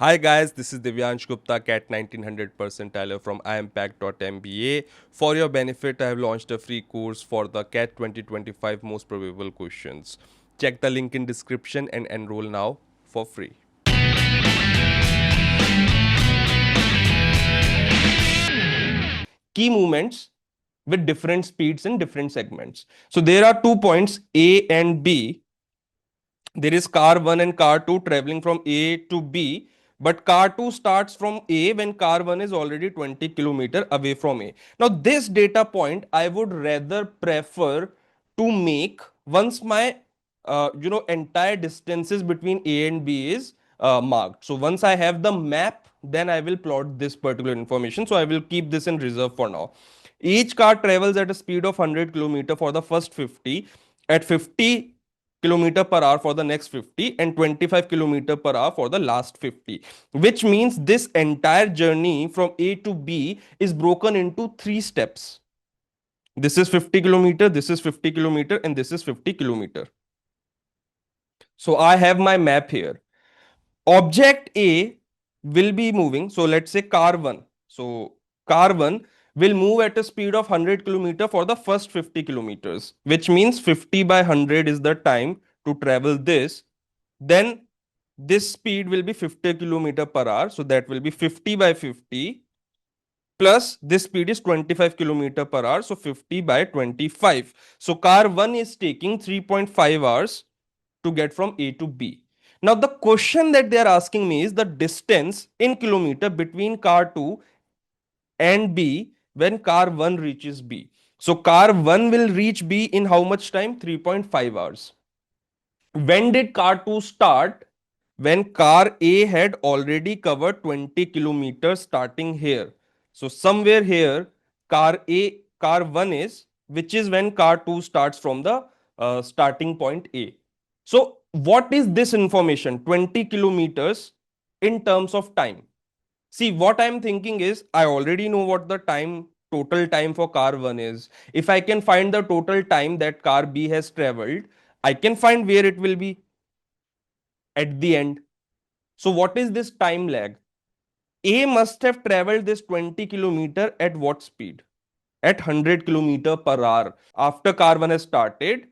Hi guys, this is Divyansh Gupta, CAT 1900 percentile from IIMpact.mba. For your benefit, I have launched a free course for the CAT 2025 most probable questions. Check the link in description and enroll now for free. Key movements with different speeds in different segments. So there are 2 points A and B. There is car 1 and car 2 traveling from A to B, but car 2 starts from A when car 1 is already 20 kilometer away from A. Now this data point I would rather prefer to make once my entire distances between A and B is marked. So once I have the map, then I will plot this particular information. So I will keep this in reserve for now. Each car travels at a speed of 100 kilometer for the first 50, at 50 kilometer per hour for the next 50, and 25 kilometer per hour for the last 50, which means this entire journey from A to B is broken into 3 steps. This is 50 kilometer, this is 50 kilometer, and this is 50 kilometer. So I have my map here. Object A will be moving. So let's say car 1. So car 1 will move at a speed of 100 kilometer for the first 50 kilometers, which means 50 by 100 is the time to travel this. Then this speed will be 50 kilometer per hour. So that will be 50 by 50 plus this speed is 25 kilometer per hour. So 50 by 25. So car 1 is taking 3.5 hours to get from A to B. Now the question that they are asking me is the distance in kilometer between car 2 and B when car 1 reaches B. So car 1 will reach B in how much time? 3.5 hours. When did car 2 start? When car A had already covered 20 kilometers starting here. So somewhere here, car 1 is, which is when car 2 starts from the starting point A. So what is this information? 20 kilometers in terms of time. See, what I'm thinking is I already know what the total time for car 1 is. If I can find the total time that car B has traveled, I can find where it will be at the end. So what is this time lag? A must have traveled this 20 kilometer at what speed? At 100 kilometer per hour. After car 1 has started,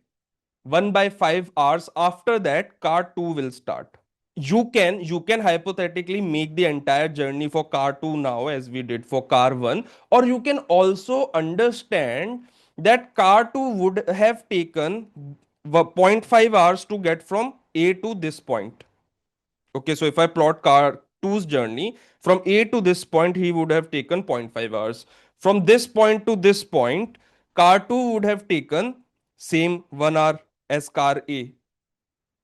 1 by 5 hours after that, car 2 will start. You can hypothetically make the entire journey for car 2 now as we did for car 1, or you can also understand that car 2 would have taken 0.5 hours to get from A to this point. Okay, so if I plot car 2's journey from A to this point, he would have taken 0.5 hours. From this point to this point, car 2 would have taken same 1 hour as car A.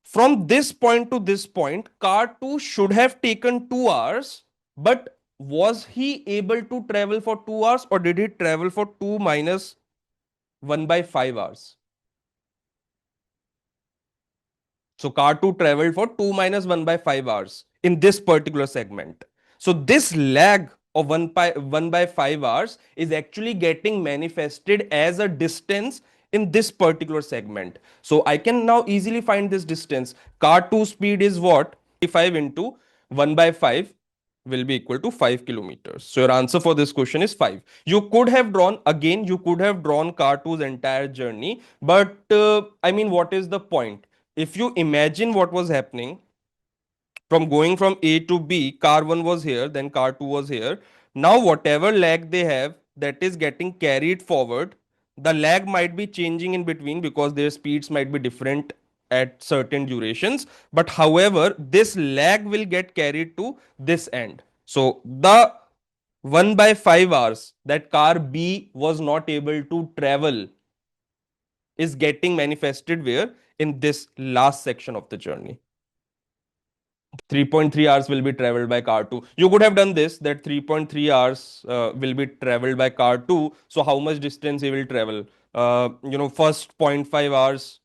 From this point to this point, car 2 should have taken 2 hours, but was he able to travel for 2 hours, or did he travel for 2 minus 1 by 5 hours? So car 2 traveled for 2 minus 1 by 5 hours in this particular segment. So this lag of 1 by 5 hours is actually getting manifested as a distance in this particular segment. So I can now easily find this distance. Car 2 speed is what? 25 into 1 by 5 will be equal to 5 kilometers. So your answer for this question is 5. You could have drawn, again, you could have drawn car 2's entire journey, but I mean, what is the point? If you imagine what was happening from going from A to B, car 1 was here, then car 2 was here. Now, whatever lag they have, that is getting carried forward. The lag might be changing in between because their speeds might be different at certain durations. But however, this lag will get carried to this end. So, the 1 by 5 hours that car B was not able to travel is getting manifested where? In this last section of the journey. 3.3 hours will be traveled by car 2. You could have done this, that 3.3 hours will be traveled by car 2. So how much distance he will travel? First 0.5 hours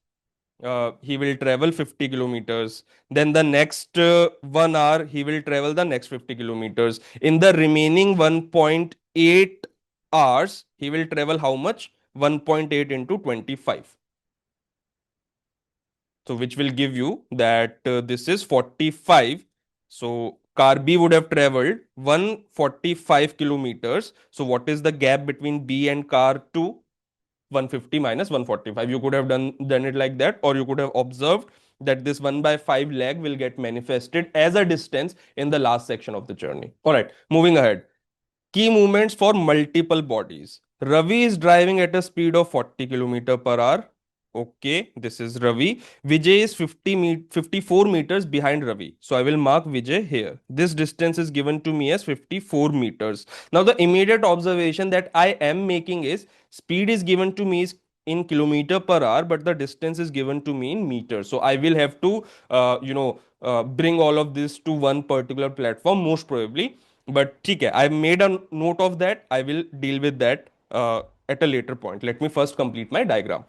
he will travel 50 kilometers. Then the next 1 hour he will travel the next 50 kilometers. In the remaining 1.8 hours he will travel how much? 1.8 into 25. So which will give you that this is 45. So car B would have traveled 145 kilometers. So what is the gap between B and car 2? 150 minus 145. You could have done it like that, or you could have observed that this 1 by 5 lag will get manifested as a distance in the last section of the journey. All right, moving ahead. Key movements for multiple bodies. Ravi is driving at a speed of 40 kilometer per hour. Okay, this is Ravi. Vijay is 54 meters behind Ravi. So I will mark Vijay here. This distance is given to me as 54 meters. Now the immediate observation that I am making is speed is given to me in kilometer per hour, but the distance is given to me in meters. So I will have to, bring all of this to one particular platform, most probably. But ठीक है, I've made a note of that. I will deal with that at a later point. Let me first complete my diagram.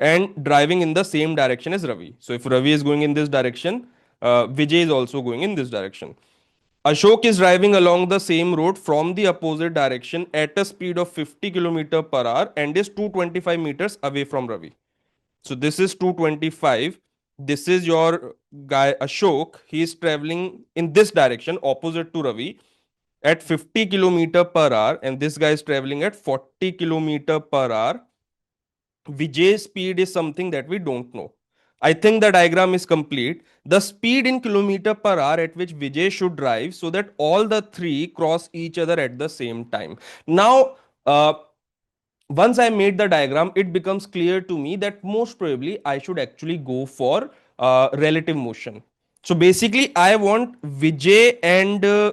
And driving in the same direction as Ravi. So if Ravi is going in this direction, Vijay is also going in this direction. Ashok is driving along the same road from the opposite direction at a speed of 50 kilometer per hour and is 225 meters away from Ravi. So this is 225. This is your guy Ashok. He is traveling in this direction opposite to Ravi at 50 kilometer per hour, and this guy is traveling at 40 kilometer per hour. Vijay's speed is something that we don't know. I think the diagram is complete. The speed in kilometer per hour at which Vijay should drive so that all the three cross each other at the same time. Now, once I made the diagram, it becomes clear to me that most probably I should actually go for relative motion. So basically, I want Vijay and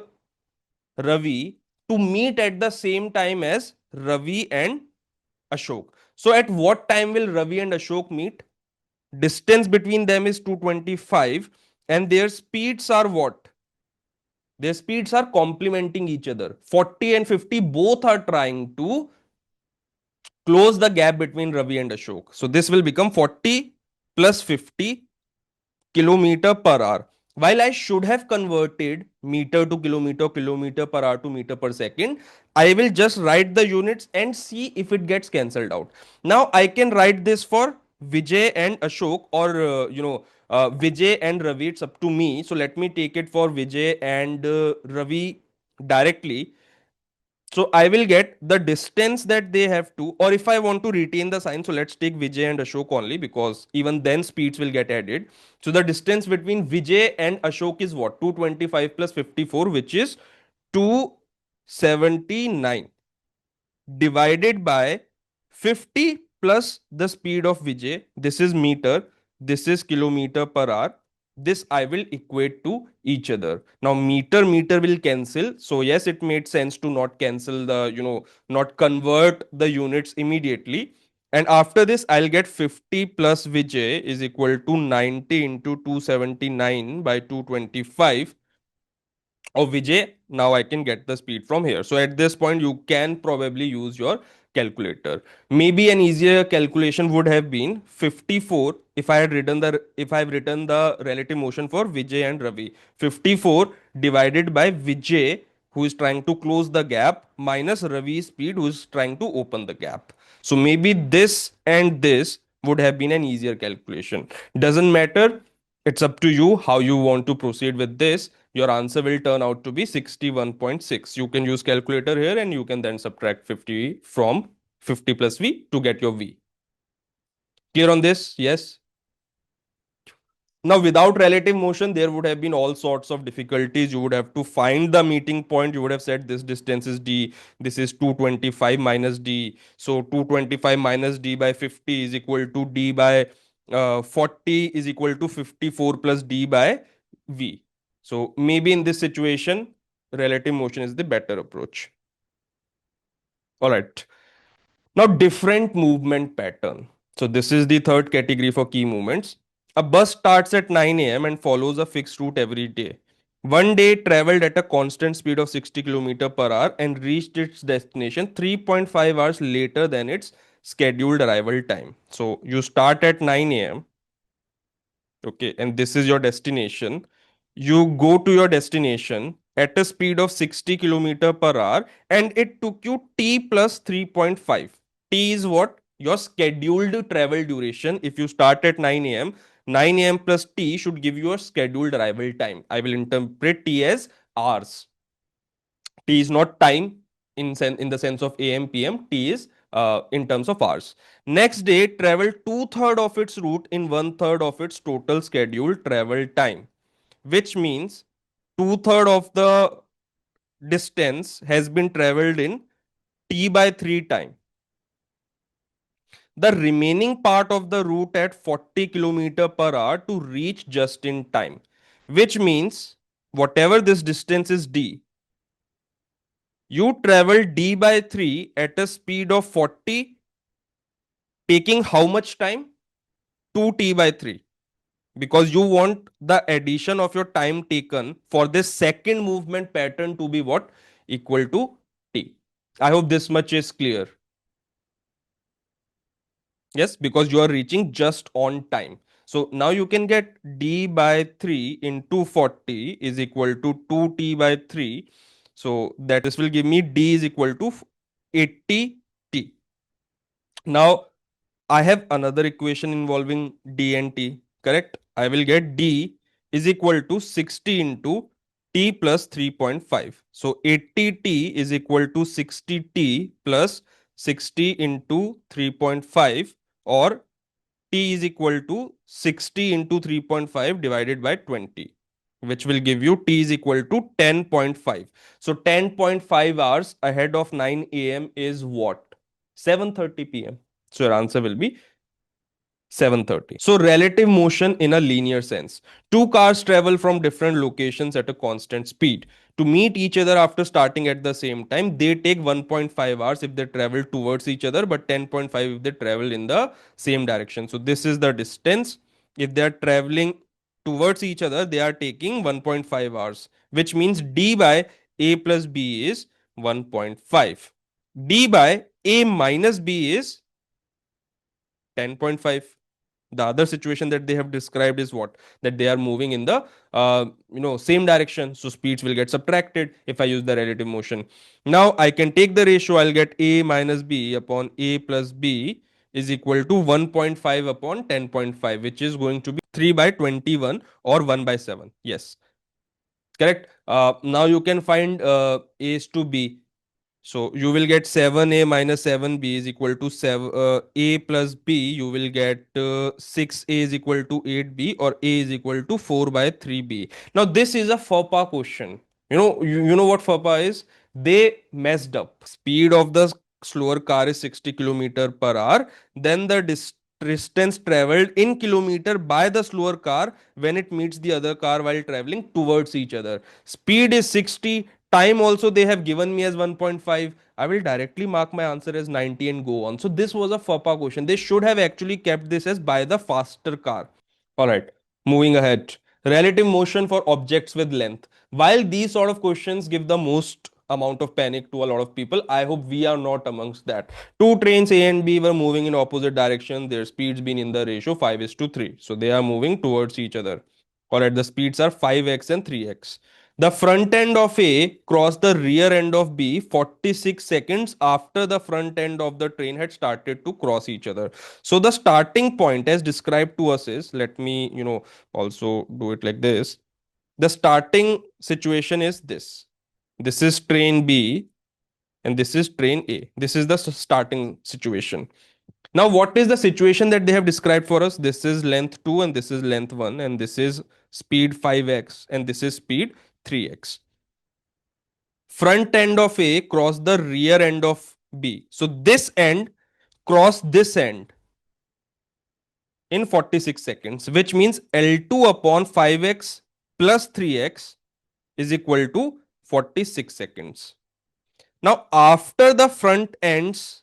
Ravi to meet at the same time as Ravi and Ashok. So at what time will Ravi and Ashok meet? Distance between them is 225 and their speeds are what? Their speeds are complementing each other. 40 and 50 both are trying to close the gap between Ravi and Ashok. So this will become 40 plus 50 kilometer per hour. While I should have converted meter to kilometer, kilometer per hour to meter per second, I will just write the units and see if it gets cancelled out. Now I can write this for Vijay and Ashok, or Vijay and Ravi. It's up to me. So let me take it for Vijay and Ravi directly. So I will get the distance that they have to, or if I want to retain the sign, so let's take Vijay and Ashok only, because even then speeds will get added. So the distance between Vijay and Ashok is what? 225 plus 54, which is 279, divided by 50 plus the speed of Vijay. This is meter, this is kilometer per hour. This I will equate to each other. Now meter will cancel. So yes, it made sense to not cancel the, not convert the units immediately. And after this, I'll get 50 plus Vijay is equal to 90 into 279 by 225 of Vijay. Now I can get the speed from here. So at this point, you can probably use your calculator. Maybe an easier calculation would have been 54 if I had written the relative motion for Vijay and Ravi. 54 divided by Vijay, who is trying to close the gap, minus Ravi's speed, who is trying to open the gap. So maybe this and this would have been an easier calculation. Doesn't matter. It's up to you how you want to proceed with this. Your answer will turn out to be 61.6. You can use calculator here and you can then subtract 50 from 50 plus V to get your V. Clear on this? Yes. Now, without relative motion, there would have been all sorts of difficulties. You would have to find the meeting point. You would have said this distance is D. This is 225 minus D. So 225 minus D by 50 is equal to D by 40 is equal to 54 plus D by V. So maybe in this situation, relative motion is the better approach. All right. Now, different movement pattern. So this is the third category for key movements. A bus starts at 9 a.m. and follows a fixed route every day. One day it traveled at a constant speed of 60 km per hour and reached its destination 3.5 hours later than its scheduled arrival time. So you start at 9 a.m. Okay, and this is your destination. You go to your destination at a speed of 60 kilometer per hour and it took you t plus 3.5. T is what? Your scheduled travel duration. If you start at 9 a.m., 9 a.m. plus t should give you a scheduled arrival time. I will interpret t as hours. T is not time in the sense of AM, PM. T is in terms of hours. Next day, travel two-third of its route in one-third of its total scheduled travel time, which means two-third of the distance has been traveled in T by 3 time. The remaining part of the route at 40 kilometer per hour to reach just in time, which means whatever this distance is D, you travel D by 3 at a speed of 40, taking how much time? 2T by 3. Because you want the addition of your time taken for this second movement pattern to be what? Equal to T. I hope this much is clear. Yes, because you are reaching just on time. So now you can get D by 3 into 40 is equal to 2T by 3. So that this will give me D is equal to 80T. Now I have another equation involving D and T, correct? I will get D is equal to 60 into T plus 3.5. So 80T is equal to 60T plus 60 into 3.5, or T is equal to 60 into 3.5 divided by 20, which will give you T is equal to 10.5. So 10.5 hours ahead of 9 a.m. is what? 7:30 p.m. So your answer will be 7:30. So relative motion in a linear sense. Two cars travel from different locations at a constant speed. To meet each other after starting at the same time, they take 1.5 hours if they travel towards each other, but 10.5 if they travel in the same direction. So this is the distance. If they are traveling towards each other, they are taking 1.5 hours, which means D by A plus B is 1.5. D by A minus B is 10.5. The other situation that they have described is what? That they are moving in the same direction, so speeds will get subtracted if I use the relative motion. Now I can take the ratio. I'll get A minus B upon A plus B is equal to 1.5 upon 10.5, which is going to be 3 by 21 or 1 by 7. Yes, correct. Now you can find A's to B. So you will get 7a minus 7b is equal to 7a plus b. You will get 6a is equal to 8b, or a is equal to 4 by 3b. Now this is a FOPA question. You know what FOPA is? They messed up. Speed of the slower car is 60 kilometer per hour. Then the distance traveled in kilometer by the slower car when it meets the other car while traveling towards each other. Speed is 60. Time also they have given me as 1.5. I will directly mark my answer as 90 and go on. So this was a FOPA question. They should have actually kept this as by the faster car. All right, moving ahead. Relative motion for objects with length. While these sort of questions give the most amount of panic to a lot of people, I hope we are not amongst that. Two trains A and B were moving in opposite direction. Their speeds being in the ratio 5 is to 3. So they are moving towards each other. All right, the speeds are 5x and 3x. The front end of A crossed the rear end of B 46 seconds after the front end of the train had started to cross each other. So the starting point as described to us is, let me, also do it like this. The starting situation is this. This is train B and this is train A. This is the starting situation. Now, what is the situation that they have described for us? This is length 2 and this is length 1, and this is speed 5x and this is speed 3x. Front end of A cross the rear end of B. So this end cross this end in 46 seconds, which means L2 upon 5x plus 3x is equal to 46 seconds. Now, after the front ends,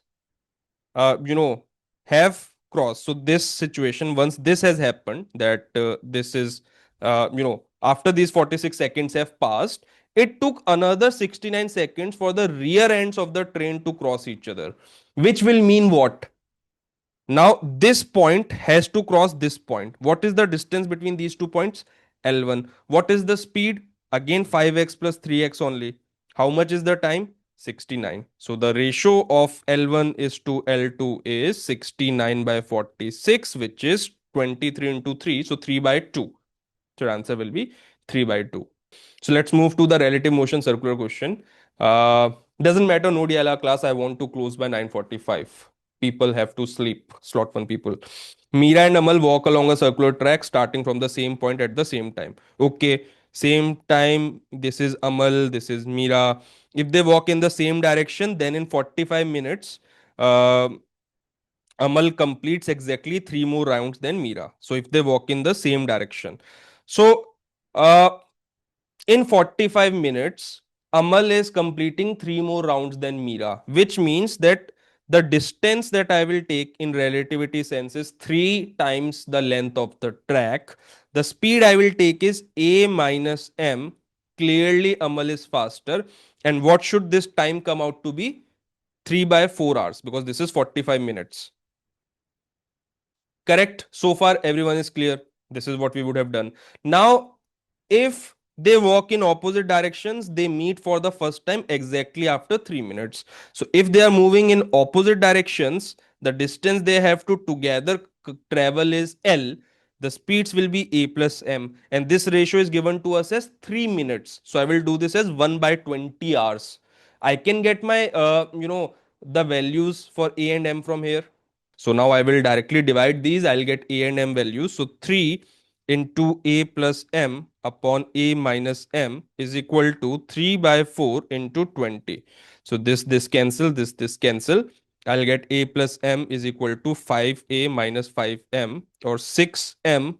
have crossed. So this situation, once this has happened, that this is, after these 46 seconds have passed, it took another 69 seconds for the rear ends of the train to cross each other, which will mean what? Now this point has to cross this point. What is the distance between these 2 points? L1. What is the speed? Again 5x plus 3x only. How much is the time? 69. So the ratio of L1 is to L2 is 69 by 46, which is 23 into 3. So 3 by 2. So your answer will be 3 by 2. So let's move to the relative motion circular question. Uh, doesn't matter, no DLR class. I want to close by 9:45. People have to sleep. Slot one people. Meera and Amal walk along a circular track starting from the same point at the same time. Okay, same time. This is Amal. This is Meera. If they walk in the same direction, then in 45 minutes, uh, Amal completes exactly three more rounds than Meera. So if they walk in the same direction. So uh, in 45 minutes, Amal is completing three more rounds than Meera, which means that the distance that I will take in relativity sense is three times the length of the track. The speed I will take is A minus M. Clearly, Amal is faster. And what should this time come out to be? 3 by 4 hours, because this is 45 minutes. Correct? So far, everyone is clear. This is what we would have done. Now, if they walk in opposite directions, they meet for the first time exactly after 3 minutes. So if they are moving in opposite directions, the distance they have to together travel is L. The speeds will be A plus M, and this ratio is given to us as 3 minutes. So I will do this as 1 by 20 hours. I can get my the values for A and M from here. So now I will directly divide these. I'll get A and M values. So 3 into A plus M upon A minus M is equal to 3 by 4 into 20. So this cancel, this cancel. I'll get A plus M is equal to 5A minus 5M, or 6M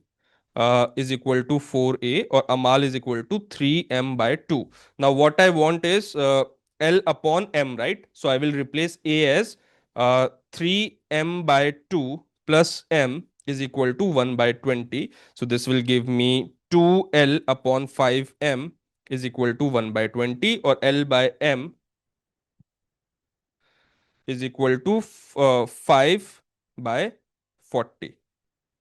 is equal to 4A, or Amal is equal to 3M by 2. Now what I want is L upon M, right? So I will replace A as 3M by 2 plus M is equal to 1 by 20. So this will give me 2L upon 5M is equal to 1 by 20, or L by M is equal to 5 by 40.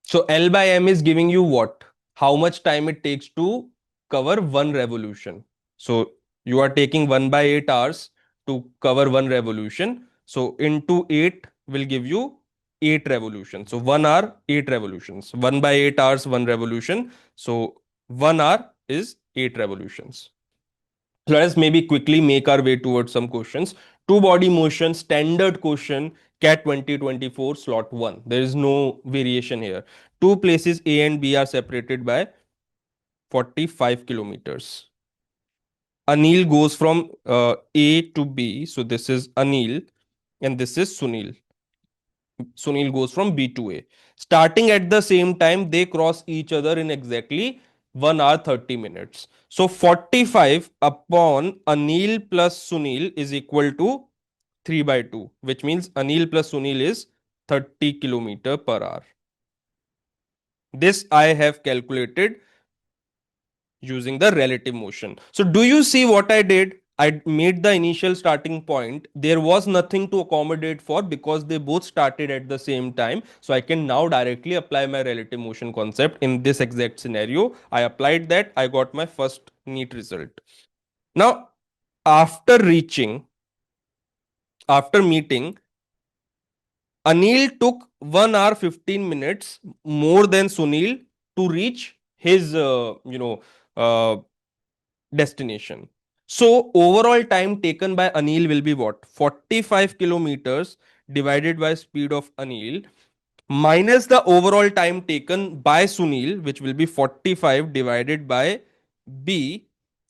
So L by M is giving you what? How much time it takes to cover one revolution. So you are taking 1 by 8 hours to cover one revolution. So into 8 will give you 8 revolutions. So 1 hour, 8 revolutions. 1 by 8 hours, 1 revolution. So 1 hour is 8 revolutions. So let us maybe quickly make our way towards some questions. Two body motion, standard question, CAT 2024, slot 1. There is no variation here. Two places A and B are separated by 45 kilometers. Anil goes from A to B. So this is Anil and this is Sunil. Sunil goes from B to A. Starting at the same time, they cross each other in exactly 1 hour 30 minutes. So 45 upon Anil plus Sunil is equal to 3 by 2, which means Anil plus Sunil is 30 kilometer per hour. This I have calculated using the relative motion. So do you see what I did? I made the initial starting point. There was nothing to accommodate for because they both started at the same time. So I can now directly apply my relative motion concept in this exact scenario. I applied that. I got my first neat result. Now, after reaching, after meeting, Anil took 1 hour 15 minutes more than Sunil to reach his, uh, destination. So overall time taken by Anil will be what? 45 kilometers divided by speed of Anil minus the overall time taken by Sunil, which will be 45 divided by B.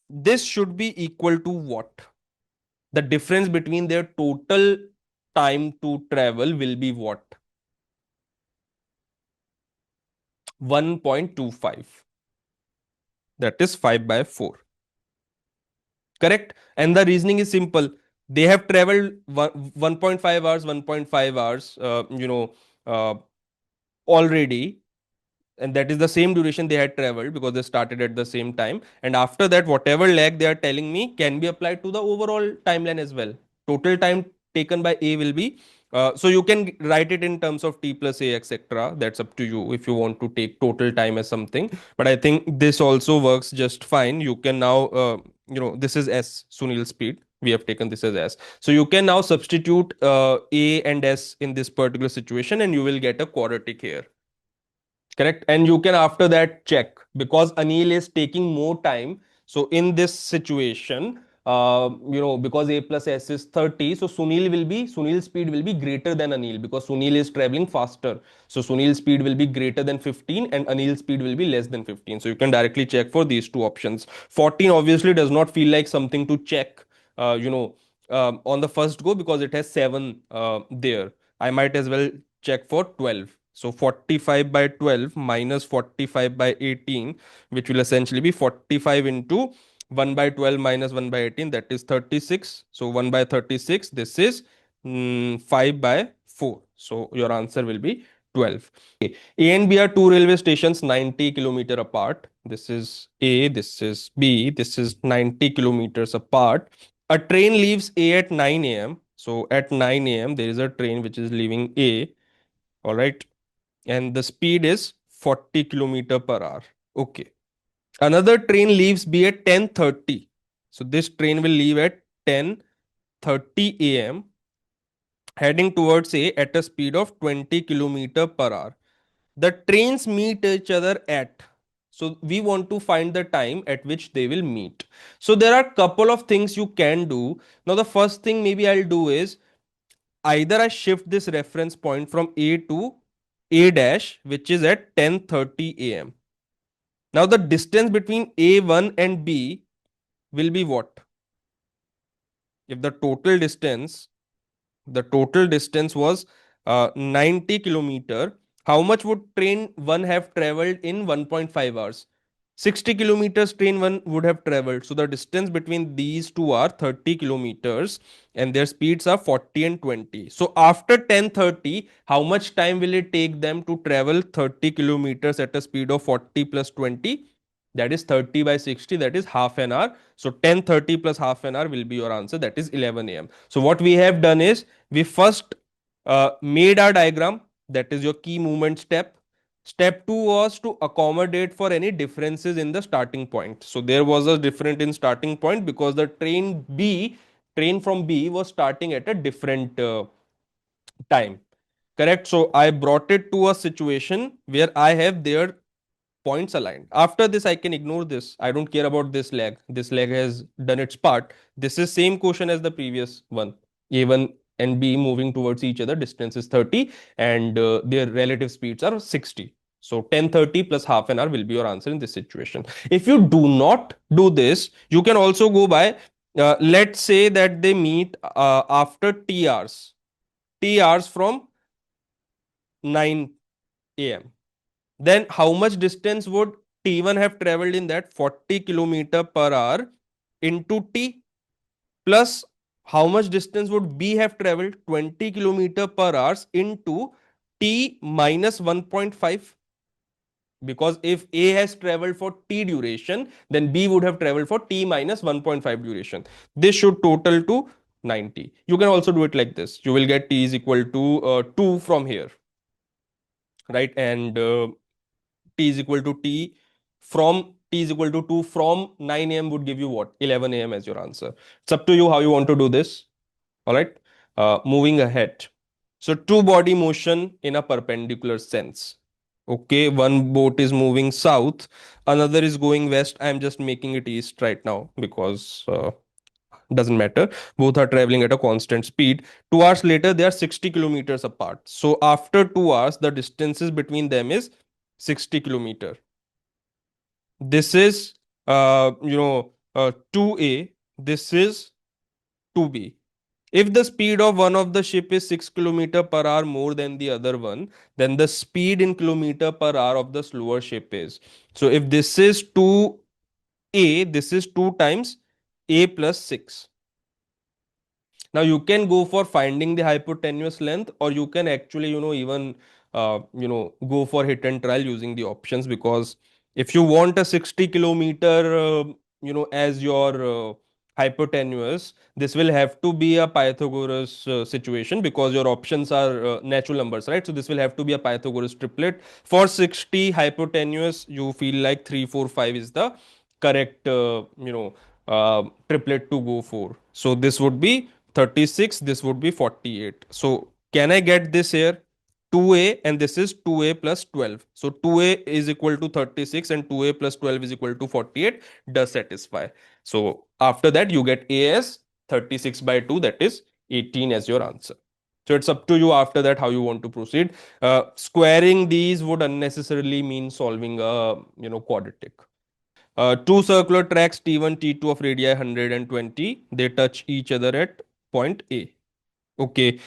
This should be equal to what? The difference between their total time to travel will be what? 1.25. That is 5 by 4. Correct? And the reasoning is simple. They have traveled 1.5 hours, 1.5 hours, uh, already, and that is the same duration they had traveled because they started at the same time. And after that, whatever lag they are telling me can be applied to the overall timeline as well. Total time taken by A will be so you can write it in terms of T plus A, etc. That's up to you if you want to take total time as something. But I think this also works just fine. You can now, this is S, Sunil speed. We have taken this as S. So you can now substitute A and S in this particular situation and you will get a quadratic here. Correct. And you can after that check because Anil is taking more time. So in this situation, because A plus S is 30, so Sunil's speed will be greater than Anil because Sunil is traveling faster. So Sunil's speed will be greater than 15 and Anil's speed will be less than 15. So you can directly check for these two options. 14 obviously does not feel like something to check, on the first go because it has 7 there. I might as well check for 12. So 45 by 12 minus 45 by 18, which will essentially be 45 into 1 by 12 minus 1 by 18, that is 36. So 1 by 36, this is 5 by 4. So your answer will be 12. A and B are two railway stations 90 kilometer apart. This is A, this is B, this is 90 kilometers apart. A train leaves A at 9 a.m. So at 9 a.m. there is a train which is leaving A. All right. And the speed is 40 kilometer per hour. Okay. Another train leaves B at 10:30. So this train will leave at 10:30 a.m. heading towards A at a speed of 20 kilometer per hour. The trains meet each other at, so we want to find the time at which they will meet. So there are a couple of things you can do. Now the first thing maybe I'll do is either I shift this reference point from A to A dash, which is at 10:30 a.m. Now the distance between A1 and B will be what? If the total distance was 90 kilometer, how much would train 1 have traveled in 1.5 hours? 60 kilometers train 1 would have traveled. So the distance between these two are 30 kilometers and their speeds are 40 and 20. So after 10:30, how much time will it take them to travel 30 kilometers at a speed of 40 plus 20? That is 30 by 60, that is half an hour. So 10:30 plus half an hour will be your answer, that is 11 a.m. So what we have done is we first made our diagram, that is your key movement step. Step 2 was to accommodate for any differences in the starting point. So there was a difference in starting point because the train from B was starting at a different time. Correct. So I brought it to a situation where I have their points aligned. After this, I can ignore this. I don't care about this leg. This leg has done its part. This is same question as the previous one. A1 and B moving towards each other. Distance is 30 and their relative speeds are 60. So 10:30 plus half an hour will be your answer in this situation. If you do not do this, you can also go by, let's say that they meet after T hours. T hours from 9 a.m. Then how much distance would T1 have traveled in that? 40 kilometer per hour into T, plus how much distance would B have traveled? 20 kilometer per hour into T minus 1.5. Because if A has traveled for T duration, then B would have traveled for T minus 1.5 duration. This should total to 90. You can also do it like this. You will get T is equal to 2 from here, right? And T is equal to T is equal to 2 from 9 a.m. would give you what? 11 a.m. as your answer. It's up to you how you want to do this. All right. Moving ahead. So two body motion in a perpendicular sense. Okay, one boat is moving south, another is going west. I'm just making it east right now because doesn't matter. Both are traveling at a constant speed. 2 hours later, they are 60 kilometers apart. So after 2 hours, the distances between them is 60 kilometer. This is 2A. This is 2B. If the speed of one of the ship is 6 kilometer per hour more than the other one, then the speed in kilometer per hour of the slower ship is. So if this is 2A, this is 2 times A plus 6. Now you can go for finding the hypotenuse length, or you can actually, even go for hit and trial using the options, because if you want a 60 kilometer, as your hypotenuse, this will have to be a Pythagoras situation because your options are natural numbers, right? So this will have to be a Pythagoras triplet. For 60 hypotenuse, you feel like 3, 4, 5 is the correct, triplet to go for. So this would be 36, this would be 48. So can I get this here? 2a, and this is 2a plus 12. So 2a is equal to 36 and 2a plus 12 is equal to 48 does satisfy. So after that, you get a as 36 by 2, that is 18 as your answer. So it's up to you after that how you want to proceed. Squaring these would unnecessarily mean solving a quadratic. Two circular tracks T1, T2 of radii 120. They touch each other at point A. Okay.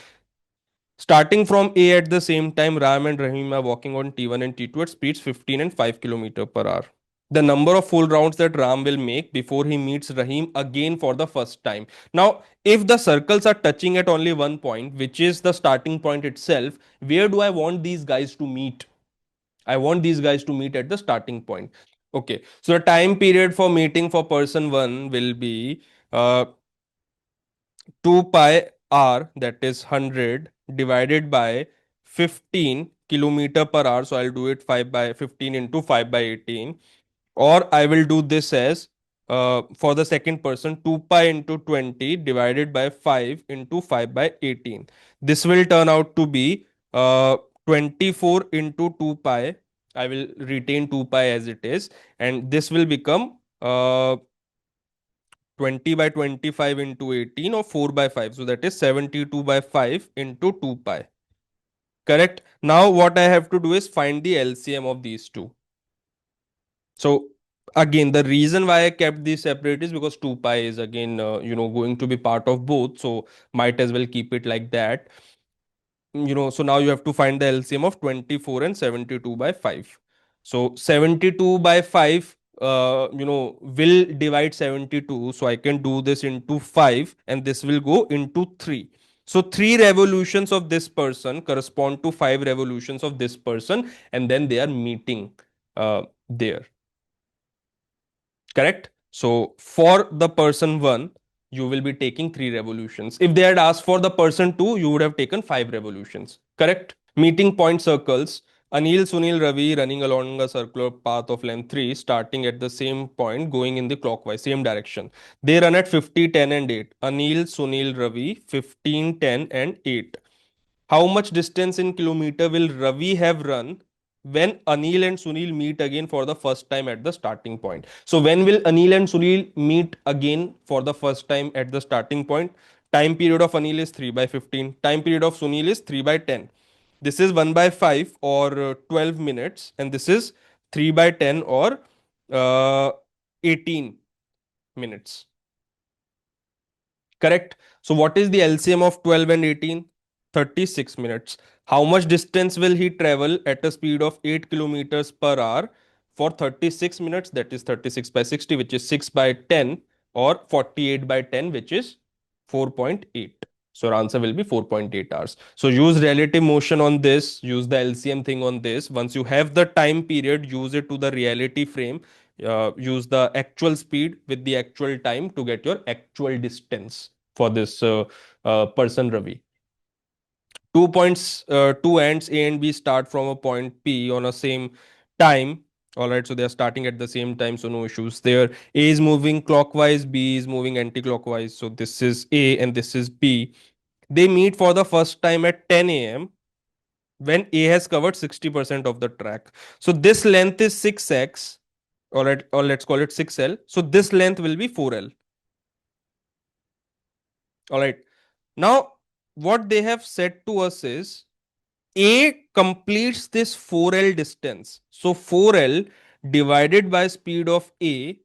Starting from A at the same time, Ram and Rahim are walking on T1 and T2 at speeds 15 and 5 km per hour. The number of full rounds that Ram will make before he meets Rahim again for the first time. Now, if the circles are touching at only one point, which is the starting point itself, where do I want these guys to meet? I want these guys to meet at the starting point. Okay, so the time period for meeting for person one will be uh, 2 pi r, that is 100, divided by 15 kilometer per hour. So I'll do it 5 by 15 into 5 by 18. Or I will do this as for the second person 2 pi into 20 divided by 5 into 5 by 18. This will turn out to be 24 into 2 pi. I will retain 2 pi as it is, and this will become 20 by 25 into 18, or 4 by 5. So that is 72 by 5 into 2 pi. Correct. Now what I have to do is find the LCM of these two. So again, the reason why I kept these separate is because 2 pi is again, going to be part of both. So might as well keep it like that. So now you have to find the LCM of 24 and 72 by 5. So 72 by 5, will divide 72. So I can do this into 5 and this will go into 3. So 3 revolutions of this person correspond to 5 revolutions of this person, and then they are meeting there. Correct? So for the person 1, you will be taking 3 revolutions. If they had asked for the person 2, you would have taken 5 revolutions. Correct? Meeting point circles. Anil, Sunil, Ravi running along a circular path of length 3, starting at the same point, going in the clockwise, same direction. They run at 50, 10, and 8. Anil, Sunil, Ravi, 15, 10, and 8. How much distance in kilometer will Ravi have run when Anil and Sunil meet again for the first time at the starting point? So when will Anil and Sunil meet again for the first time at the starting point? Time period of Anil is 3 by 15. Time period of Sunil is 3 by 10. This is 1 by 5 or 12 minutes, and this is 3 by 10 or 18 minutes. Correct. So what is the LCM of 12 and 18? 36 minutes. How much distance will he travel at a speed of 8 kilometers per hour for 36 minutes? That is 36 by 60, which is 6 by 10, or 48 by 10, which is 4.8. So our answer will be 4.8 hours. So use relative motion on this, use the LCM thing on this. Once you have the time period, use it to the reality frame. Use the actual speed with the actual time to get your actual distance for this person Ravi. 2 points, 2 ends A and B start from a point P on a same time. All right, so they are starting at the same time, so no issues there. A is moving clockwise, B is moving anti-clockwise. So this is A and this is B. They meet for the first time at 10 a.m. when A has covered 60% of the track. So this length is 6x, all right, or let's call it 6L. So this length will be 4L. All right. Now, what they have said to us is A completes this 4L distance. So 4L divided by speed of A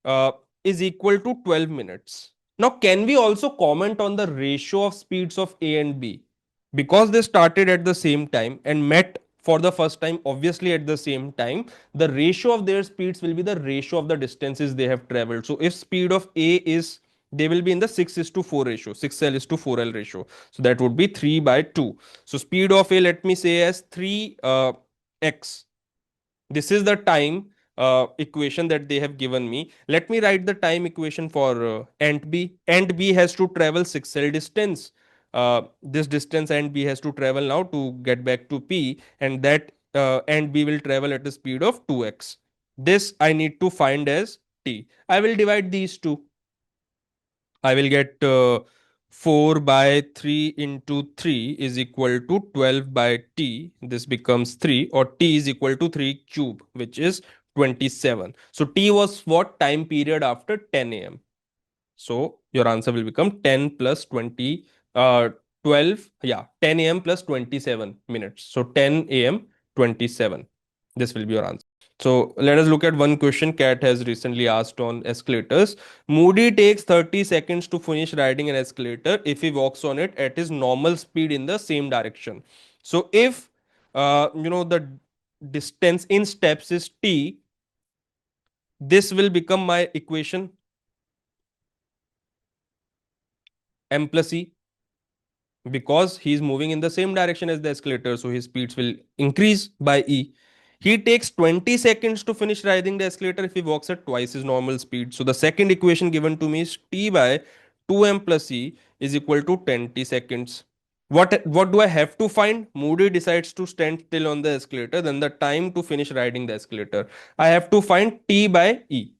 uh, is equal to 12 minutes. Now, can we also comment on the ratio of speeds of A and B? Because they started at the same time and met for the first time, obviously at the same time, the ratio of their speeds will be the ratio of the distances they have traveled. So if speed of A is, they will be in the 6 is to 4 ratio, 6L is to 4L ratio. So that would be 3 by 2. So speed of A, let me say as 3x. This is the time equation that they have given me. Let me write the time equation for ant B. Ant B has to travel 6L distance. This distance ant B has to travel now to get back to P, and that ant B will travel at a speed of 2x. This I need to find as T. I will divide these two. I will get 4 by 3 into 3 is equal to 12 by t. This becomes 3, or t is equal to 3 cube, which is 27. So t was what time period after 10 a.m. So your answer will become 10 plus 20, 12, yeah, 10 a.m. plus 27 minutes. So 10 a.m. 27. This will be your answer. So let us look at one question CAT has recently asked on escalators. Moody takes 30 seconds to finish riding an escalator if he walks on it at his normal speed in the same direction. So if the distance in steps is t, this will become my equation m plus e, because he's moving in the same direction as the escalator, so his speeds will increase by e. He takes 20 seconds to finish riding the escalator if he walks at twice his normal speed. So the second equation given to me is t by 2m plus e is equal to 20 seconds. What do I have to find? Moody decides to stand still on the escalator, then the time to finish riding the escalator. I have to find t by e.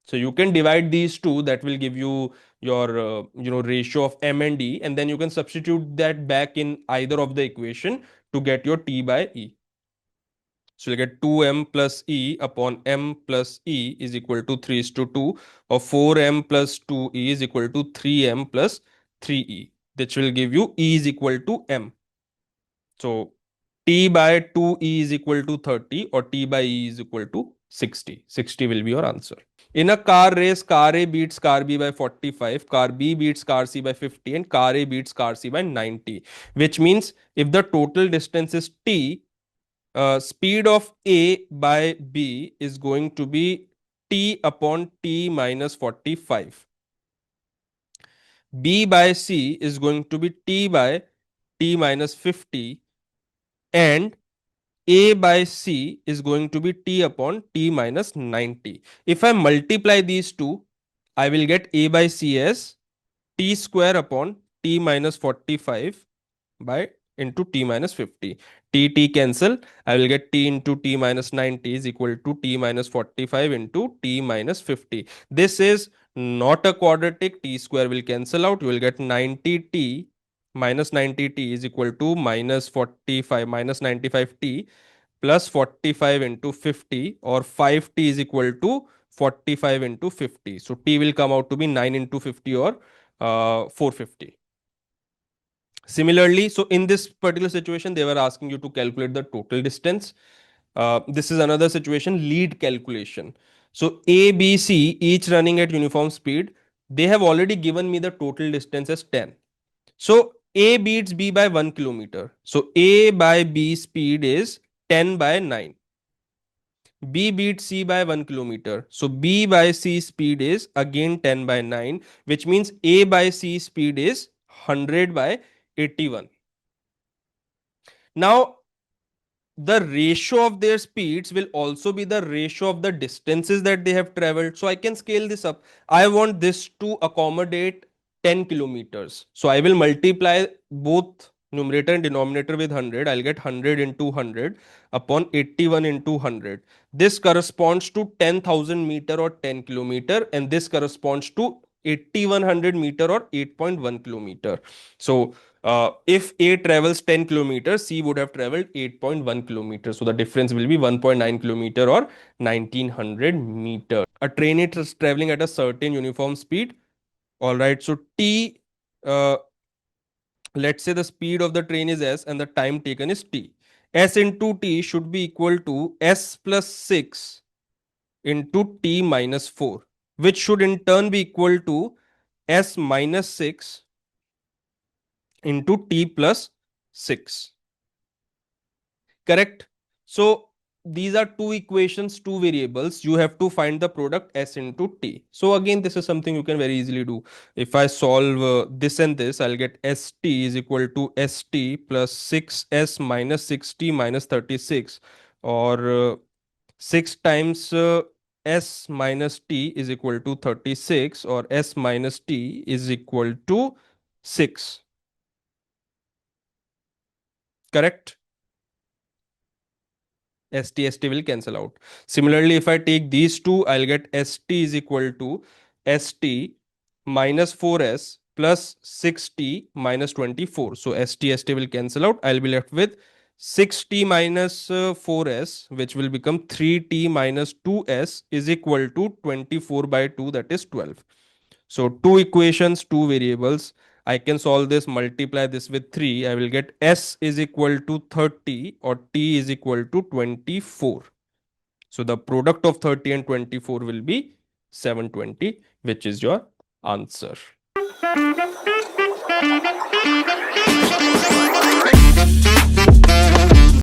So you can divide these two, that will give you your ratio of m and e, and then you can substitute that back in either of the equation to get your t by e. So you get 2m plus e upon m plus e is equal to 3 is to 2, or 4m plus 2e is equal to 3m plus 3e. Which will give you e is equal to m. So t by 2e is equal to 30, or t by e is equal to 60. 60 will be your answer. In a car race, car A beats car B by 45, car B beats car C by 50, and car A beats car C by 90. Which means if the total distance is t, speed of A by B is going to be t upon t minus 45. B by C is going to be t by t minus 50, and A by C is going to be t upon t minus 90. If I multiply these two, I will get A by C as t square upon t minus 45 by into t minus 50. T cancel. I will get t into t minus 90 is equal to t minus 45 into t minus 50. This is not a quadratic. T square will cancel out. You will get 90t minus 90t is equal to minus 45 minus 95t plus 45 into 50, or 5t is equal to 45 into 50. So t will come out to be 9 into 50, or 450. Similarly, so in this particular situation, they were asking you to calculate the total distance. This is another situation, lead calculation. So A, B, C, each running at uniform speed. They have already given me the total distance as 10. So A beats B by 1 kilometer. So A by B speed is 10 by 9. B beats C by 1 kilometer. So B by C speed is again 10 by 9, which means A by C speed is 100 by 81. Now, the ratio of their speeds will also be the ratio of the distances that they have traveled. So I can scale this up. I want this to accommodate 10 kilometers. So I will multiply both numerator and denominator with 100. I'll get 100 into 100 upon 81 into 100. This corresponds to 10,000 meter or 10 kilometer, and this corresponds to 8100 meter or 8.1 kilometer. So if A travels 10 kilometers, C would have traveled 8.1 kilometers. So the difference will be 1.9 kilometer or 1900 meters. A train is traveling at a certain uniform speed. All right. So uh, let's say the speed of the train is S and the time taken is T. S into T should be equal to S plus 6 into T minus 4, which should in turn be equal to S minus 6 into T plus 6. Correct? So these are two equations, two variables. You have to find the product S into T. So again, this is something you can very easily do. If I solve this and this, I'll get ST is equal to ST plus 6S minus 60 minus 36, or 6 times S minus T is equal to 36, or S minus T is equal to 6. Correct? ST will cancel out. Similarly, if I take these two, I'll get ST is equal to ST minus 4S plus 6t minus 24. So ST will cancel out. I'll be left with 6t minus 4s, which will become 3t minus 2s is equal to 24 by 2, that is 12. So two equations, two variables. I can solve this, multiply this with 3. I will get s is equal to 30 or t is equal to 24. So the product of 30 and 24 will be 720, which is your answer.